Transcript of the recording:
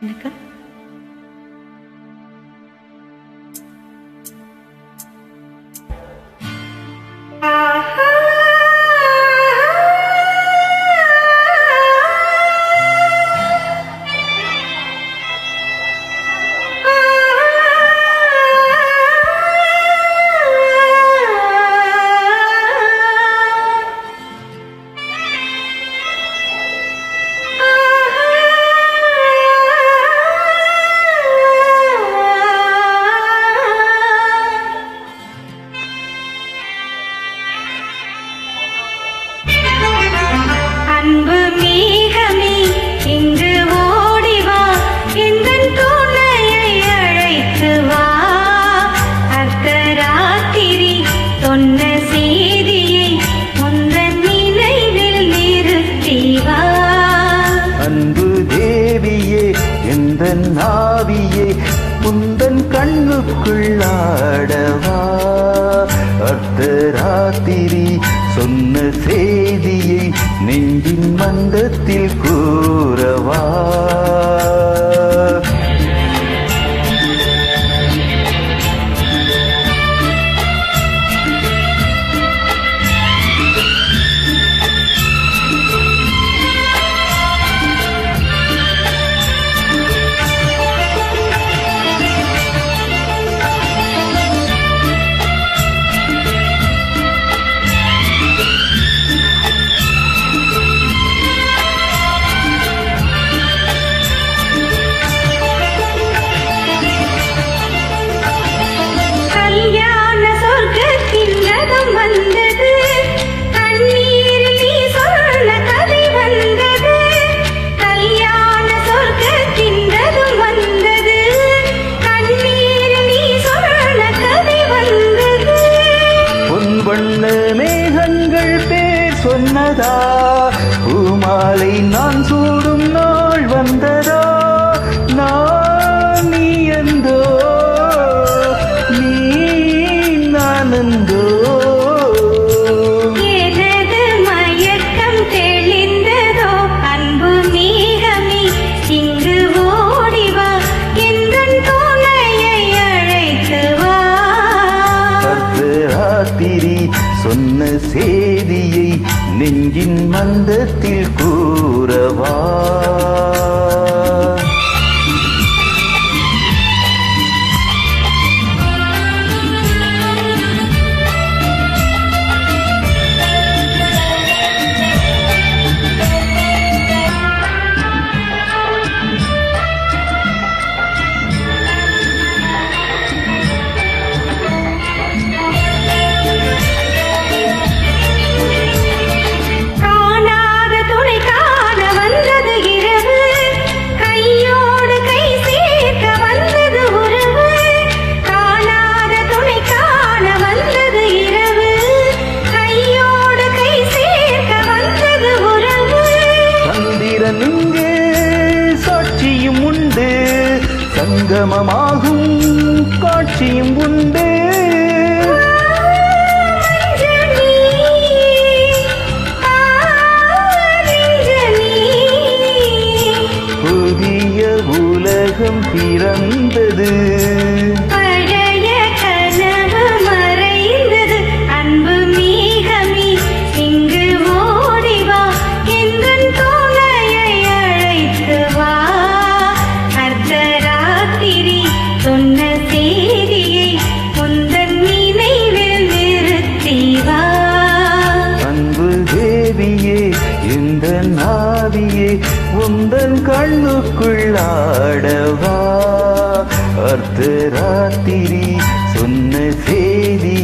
எனக்கு அன்பு மேகமே இங்கு ஓடிவா, எந்தன் துணையை அழைத்து வா. அர்த்தராத்திரி சொன்ன செய்தியை உந்தன் நினைவில் நிறுத்தி வா. அன்பு தேவியே எந்தன் ஆவியே உந்தன் கண்ணுக்குள்ளாடவா. அர்த்தராத்திரி சொன்ன செய்தியை நெஞ்சின் மந்தத்தில் கூறவா. மேகங்கள் பேர் சொன்னதா, பூமாலை நான் சூடும் நாள் வந்ததா. நான் நீ எந்தோ நீ நானந்தோ. எனது மயக்கம் தெளிந்ததோ, அன்பு மேகமே இங்கு ஓடிவா, எந்தன் துணையை அழைத்து வா. அர்த்தராத்திரி சொன்ன செய்தியை நெஞ்சின் மந்தத்தில் கூறவா. சாட்சியும் உண்டு, சங்கமமாகும் காட்சியும் உண்டு. புதிய உலகம் பிறந்தது, பழைய கனவு மறைந்தது. அன்பு மேகமே இங்கு ஓடிவா, எந்தன் துணையை அழைத்து வா. அர்த்தராத்திரி சொன்ன செய்தியை உந்தன் நினைவில் நிறுத்தி வா. அன்பு தேவியே இந்த நாவியே உந்தன் கண்ணுக்குள்ளாடவா. அர்த்தராத்திரி சொன்ன செய்தி